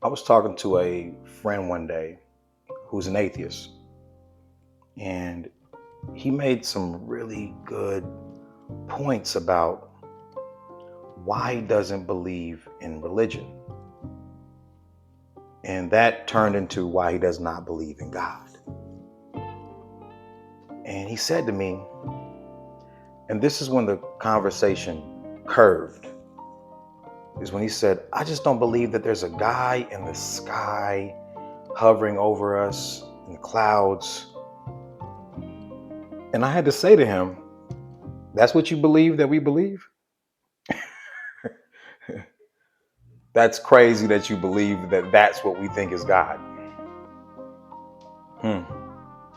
I was talking to a friend one day who's an atheist, and he made some really good points about why he doesn't believe in religion. And that turned into why he does not believe in God. And he said to me, and this is when the conversation curved, is when he said, I just don't believe that there's a guy in the sky hovering over us in the clouds. And I had to say to him, that's what you believe that we believe? That's crazy that you believe that that's what we think is God.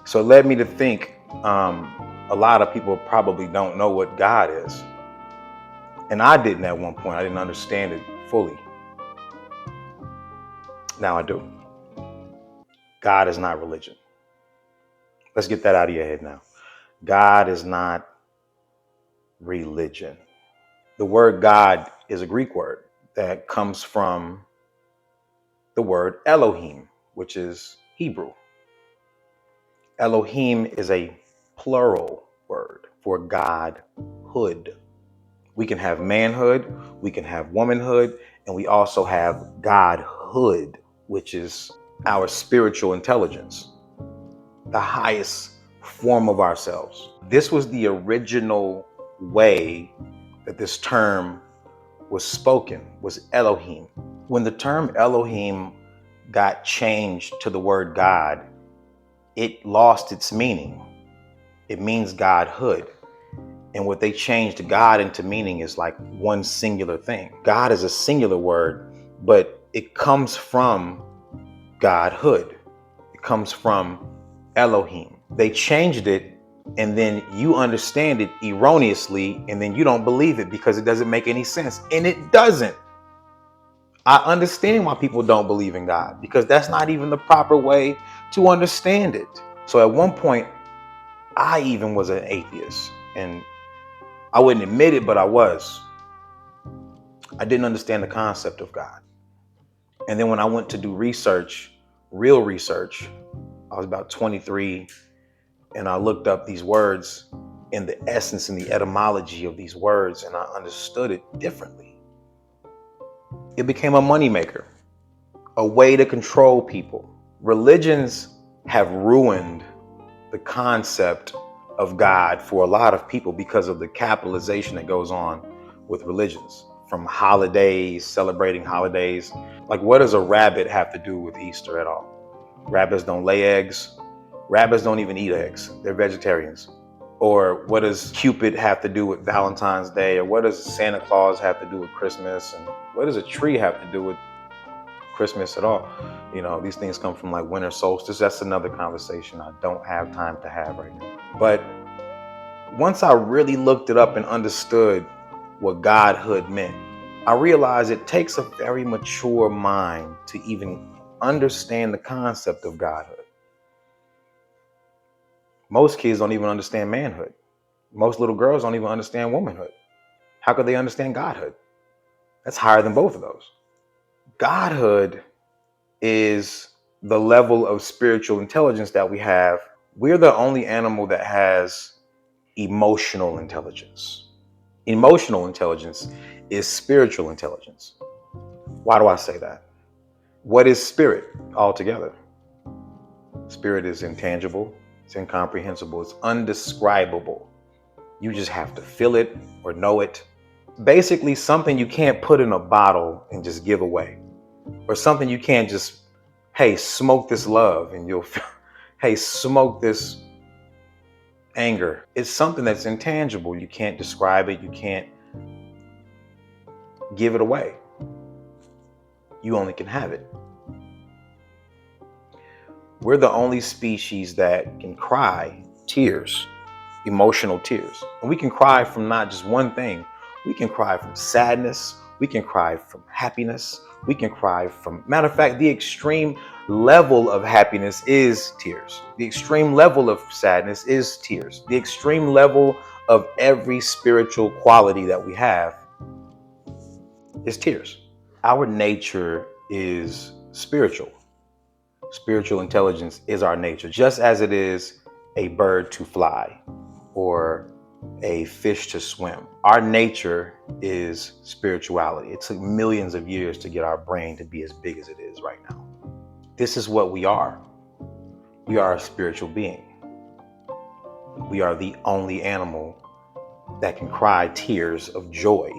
So it led me to think a lot of people probably don't know what God is. And I didn't at one point. I didn't understand it fully. Now I do. God is not religion. Let's get that out of your head now. God is not religion. The word God is a Greek word that comes from the word Elohim, which is Hebrew. Elohim is a plural word for godhood. We can have manhood, we can have womanhood, and we also have godhood, which is our spiritual intelligence, the highest form of ourselves. This was the original way that this term was spoken, was Elohim. When the term Elohim got changed to the word God, it lost its meaning. It means godhood. And what they changed God into meaning is like one singular thing. God is a singular word, but it comes from godhood. It comes from Elohim. They changed it, and then you understand it erroneously, and then you don't believe it because it doesn't make any sense. And it doesn't. I understand why people don't believe in God, because that's not even the proper way to understand it. So at one point, I even was an atheist, and I wouldn't admit it, but I was. I didn't understand the concept of God. And then when I went to do research, real research, I was about 23, and I looked up these words and the essence and the etymology of these words, and I understood it differently. It became a moneymaker, a way to control people. Religions have ruined the concept of God for a lot of people because of the capitalization that goes on with religions. From holidays, celebrating holidays. Like, what does a rabbit have to do with Easter at all? Rabbits don't lay eggs. Rabbits don't even eat eggs. They're vegetarians. Or what does Cupid have to do with Valentine's Day? Or what does Santa Claus have to do with Christmas? And what does a tree have to do with Christmas at all? You know, these things come from like winter solstice. That's another conversation I don't have time to have right now. But once I really looked it up and understood what godhood meant, I realized it takes a very mature mind to even understand the concept of godhood. Most kids don't even understand manhood. Most little girls don't even understand womanhood. How could they understand godhood? That's higher than both of those. Godhood is the level of spiritual intelligence that we have. We're the only animal that has emotional intelligence. Emotional intelligence is spiritual intelligence. Why do I say that? What is spirit altogether? Spirit is intangible, it's incomprehensible, it's undescribable. You just have to feel it or know it. Basically, something you can't put in a bottle and just give away, or something you can't just, hey, smoke this love and you'll feel, hey, smoke this anger. It's something that's intangible. You can't describe it. You can't give it away. You only can have it. We're the only species that can cry tears, emotional tears. And we can cry from not just one thing. We can cry from sadness. We can cry from happiness. We can cry from, matter of fact, the extreme level of happiness is tears. The extreme level of sadness is tears. The extreme level of every spiritual quality that we have is tears. Our nature is spiritual. Spiritual intelligence is our nature, just as it is a bird to fly or a fish to swim. Our nature is spirituality. It took millions of years to get our brain to be as big as it is right now. This is what we are. We are a spiritual being. We are the only animal that can cry tears of joy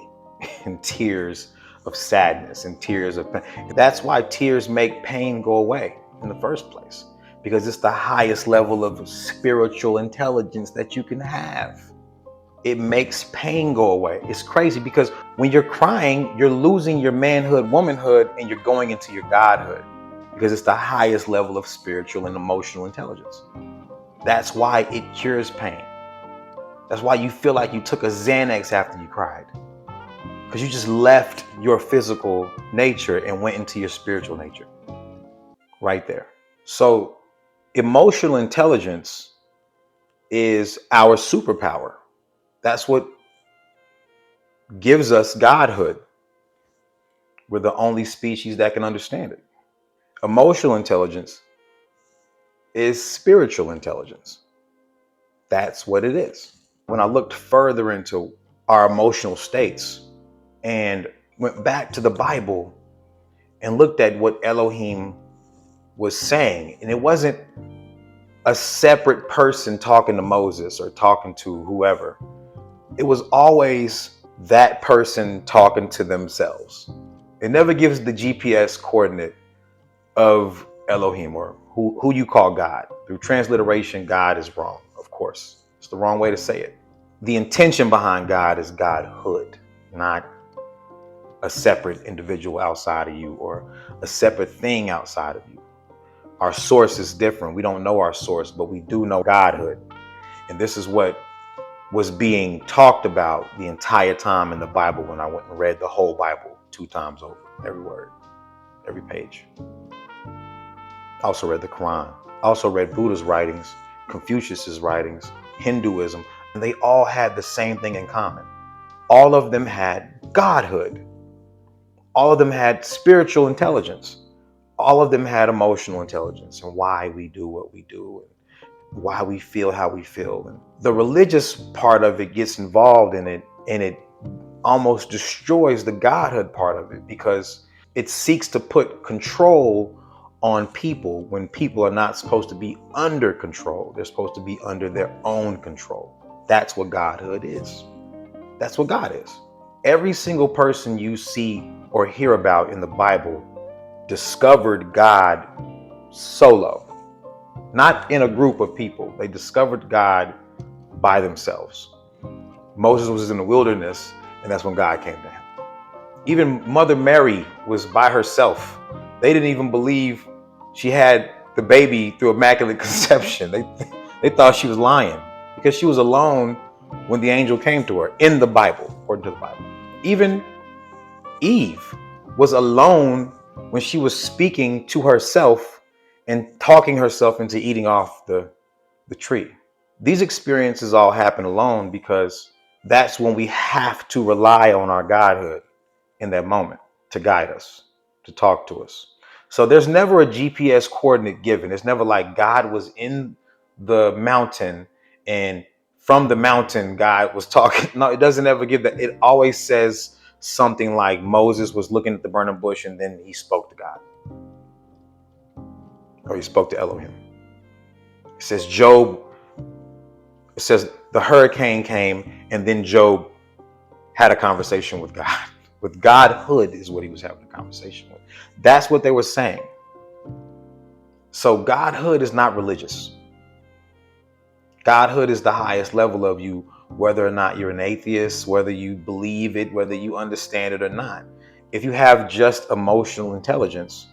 and tears of sadness and tears of pain. That's why tears make pain go away in the first place, because it's the highest level of spiritual intelligence that you can have. It makes pain go away. It's crazy because when you're crying, you're losing your manhood, womanhood, and you're going into your godhood, because it's the highest level of spiritual and emotional intelligence. That's why it cures pain. That's why you feel like you took a Xanax after you cried, because you just left your physical nature and went into your spiritual nature right there. So emotional intelligence is our superpower. That's what gives us godhood. We're the only species that can understand it. Emotional intelligence is spiritual intelligence. That's what it is. When I looked further into our emotional states and went back to the Bible and looked at what Elohim was saying, and it wasn't a separate person talking to Moses or talking to whoever. It was always that person talking to themselves. It never gives the GPS coordinate of Elohim, or who you call God. Through transliteration, God is wrong, of course. It's the wrong way to say it. The intention behind God is godhood, not a separate individual outside of you or a separate thing outside of you. Our source is different. We don't know our source, but we do know godhood. And this is what was being talked about the entire time in the Bible when I went and read the whole Bible 2 times over, every word, every page. I also read the Quran. I also read Buddha's writings, Confucius's writings, Hinduism, and they all had the same thing in common. All of them had godhood. All of them had spiritual intelligence. All of them had emotional intelligence and why we do what we do and why we feel how we feel. And the religious part of it gets involved in it, and it almost destroys the godhood part of it, because it seeks to put control on people when people are not supposed to be under control. They're supposed to be under their own control. That's what godhood is. That's what God is. Every single person you see or hear about in the Bible discovered God solo, not in a group of people. They discovered God by themselves. Moses was in the wilderness, and that's when God came to him. Even Mother Mary was by herself. They didn't even believe she had the baby through immaculate conception. They thought she was lying because she was alone when the angel came to her in the Bible, according to the Bible. Even Eve was alone when she was speaking to herself and talking herself into eating off the tree. These experiences all happen alone because that's when we have to rely on our godhood in that moment to guide us, to talk to us. So there's never a GPS coordinate given. It's never like God was in the mountain and from the mountain God was talking. No, it doesn't ever give that. It always says something like Moses was looking at the burning bush and then he spoke to God, or he spoke to Elohim. It says it says the hurricane came and then Job had a conversation with God. With godhood is what he was having a conversation with. That's what they were saying. So godhood is not religious. Godhood is the highest level of you, whether or not you're an atheist, whether you believe it, whether you understand it or not. If you have just emotional intelligence,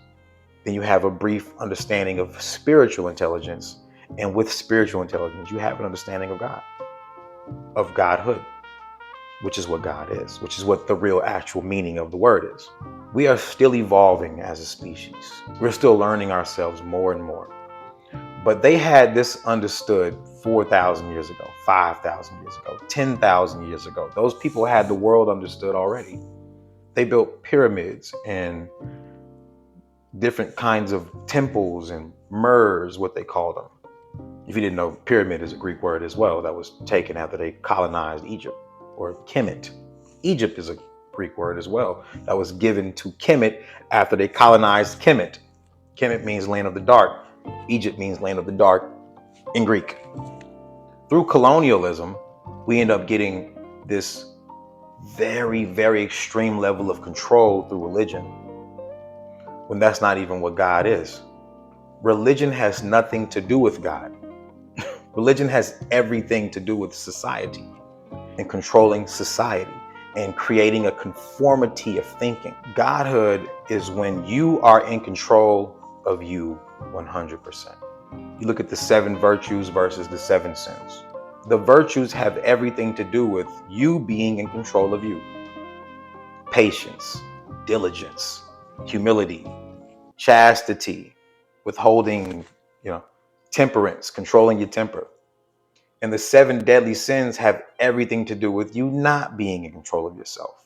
then you have a brief understanding of spiritual intelligence. And with spiritual intelligence, you have an understanding of God, of godhood, which is what God is, which is what the real actual meaning of the word is. We are still evolving as a species. We're still learning ourselves more and more. But they had this understood 4,000 years ago, 5,000 years ago, 10,000 years ago. Those people had the world understood already. They built pyramids and different kinds of temples and myrrhs, what they call them. If you didn't know, pyramid is a Greek word as well that was taken after they colonized Egypt, or Kemet. Egypt is a Greek word as well that was given to Kemet after they colonized Kemet. Kemet means land of the dark. Egypt means land of the dark in Greek. Through colonialism, we end up getting this very, very extreme level of control through religion, when that's not even what God is. Religion has nothing to do with God. Religion has everything to do with society and controlling society and creating a conformity of thinking. Godhood is when you are in control of you 100%. You look at the 7 virtues versus the 7 sins. The virtues have everything to do with you being in control of you. Patience, diligence, humility, chastity, withholding, temperance, controlling your temper. And the 7 deadly sins have everything to do with you not being in control of yourself.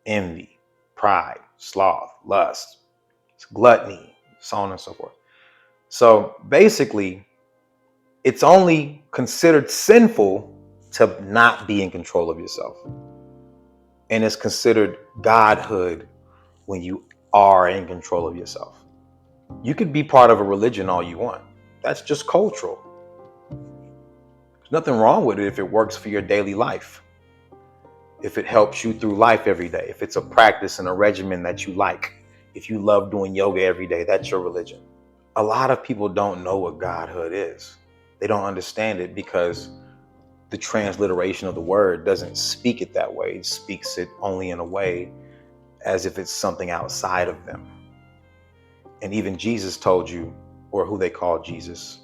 Envy, pride, sloth, lust, gluttony, so on and so forth. So basically, it's only considered sinful to not be in control of yourself. And it's considered godhood when you are in control of yourself. You could be part of a religion all you want. That's just cultural. There's nothing wrong with it if it works for your daily life. If it helps you through life every day. If it's a practice and a regimen that you like. If you love doing yoga every day, that's your religion. A lot of people don't know what godhood is. They don't understand it because the transliteration of the word doesn't speak it that way. It speaks it only in a way as if it's something outside of them. And even Jesus told you, or who they called Jesus,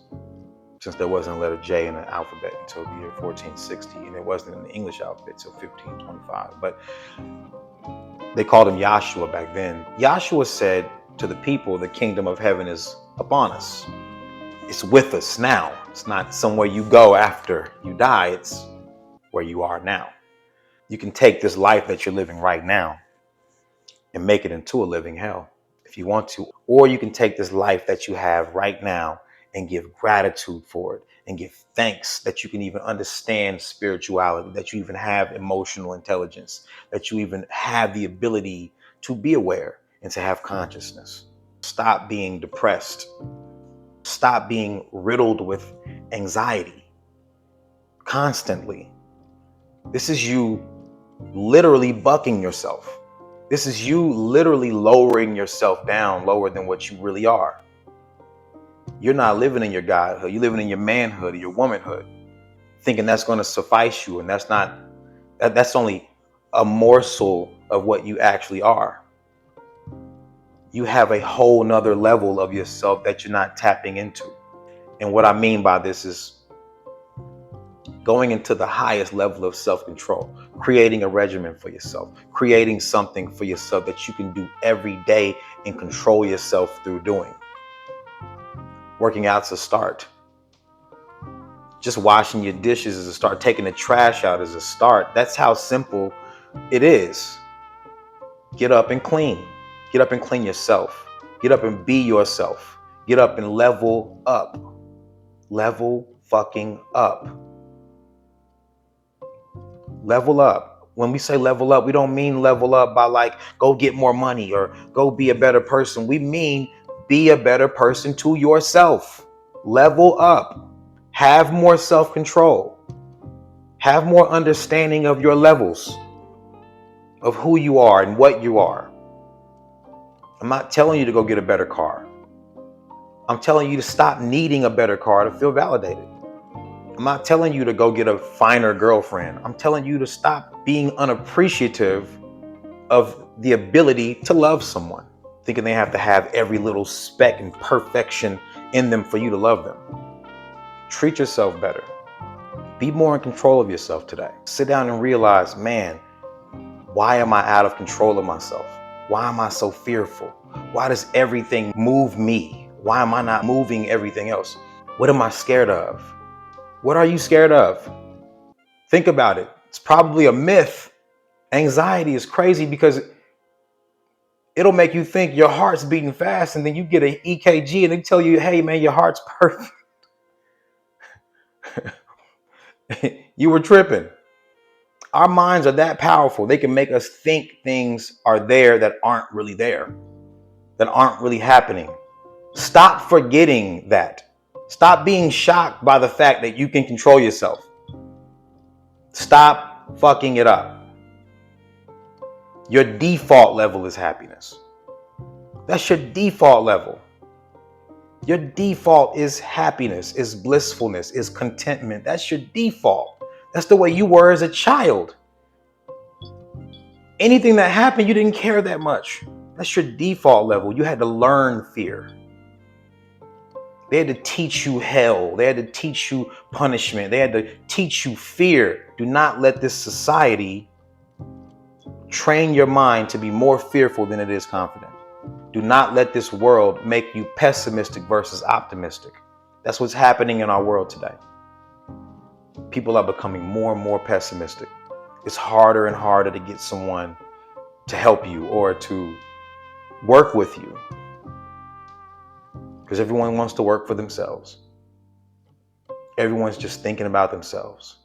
since there wasn't a letter J in the alphabet until the year 1460, and it wasn't in the English alphabet until 1525, but they called him Yahshua back then. Yahshua said to the people, the kingdom of heaven is upon us. It's with us now. It's not somewhere you go after you die. It's where you are now. You can take this life that you're living right now and make it into a living hell if you want to. Or you can take this life that you have right now and give gratitude for it and give thanks that you can even understand spirituality, that you even have emotional intelligence, that you even have the ability to be aware and to have consciousness. Stop being depressed. Stop being riddled with anxiety constantly. This is you literally bucking yourself. This is you literally lowering yourself down lower than what you really are. You're not living in your godhood. You're living in your manhood or your womanhood, thinking that's going to suffice you. And that's only a morsel of what you actually are. You have a whole nother level of yourself that you're not tapping into. And what I mean by this is going into the highest level of self-control, creating a regimen for yourself, creating something for yourself that you can do every day and control yourself through doing. Working out's a start. Just washing your dishes is a start. Taking the trash out is a start. That's how simple it is. Get up and clean. Get up and clean yourself. Get up and be yourself. Get up and level up. Level fucking up. Level up. When we say level up, we don't mean level up by like, go get more money or go be a better person. We mean be a better person to yourself. Level up. Have more self-control. Have more understanding of your levels, of who you are and what you are. I'm not telling you to go get a better car. I'm telling you to stop needing a better car to feel validated. I'm not telling you to go get a finer girlfriend. I'm telling you to stop being unappreciative of the ability to love someone, thinking they have to have every little speck and perfection in them for you to love them. Treat yourself better. Be more in control of yourself today. Sit down and realize, man, why am I out of control of myself? Why am I so fearful? Why does everything move me? Why am I not moving everything else? What am I scared of? What are you scared of? Think about it. It's probably a myth. Anxiety is crazy because It'll make you think your heart's beating fast, and then you get an EKG and they tell you, hey man, your heart's perfect. You were tripping. Our minds are that powerful. They can make us think things are there that aren't really there, that aren't really happening. Stop forgetting that. Stop being shocked by the fact that you can control yourself. Stop fucking it up. Your default level is happiness. That's your default level. Your default is happiness, is blissfulness, is contentment. That's your default. That's the way you were as a child. Anything that happened, you didn't care that much. That's your default level. You had to learn fear. They had to teach you hell. They had to teach you punishment. They had to teach you fear. Do not let this society train your mind to be more fearful than it is confident. Do not let this world make you pessimistic versus optimistic. That's what's happening in our world today. People are becoming more and more pessimistic. It's harder and harder to get someone to help you or to work with you because everyone wants to work for themselves. Everyone's just thinking about themselves.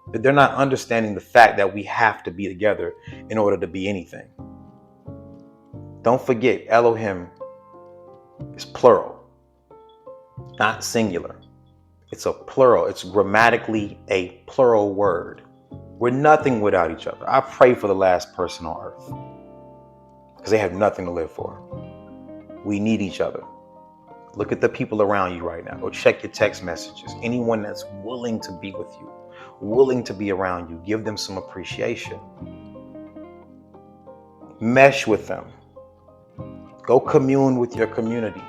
But they're not understanding the fact that we have to be together in order to be anything. Don't forget, Elohim is plural, not singular. It's a plural. It's grammatically a plural word. We're nothing without each other. I pray for the last person on earth because they have nothing to live for. We need each other. Look at the people around you right now. Go check your text messages. Anyone that's willing to be with you, willing to be around you, give them some appreciation. Mesh with them. Go commune with your community.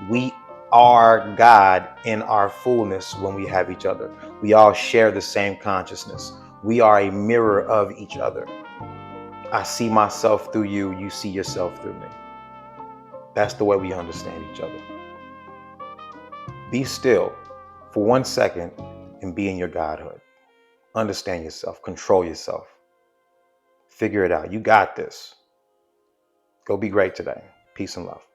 We are God in our fullness when we have each other. We all share the same consciousness. We are a mirror of each other. I see myself through you. You see yourself through me. That's the way we understand each other. Be still for 1 second and be in your godhood. Understand yourself. Control yourself. Figure it out. You got this. Go be great today. Peace and love.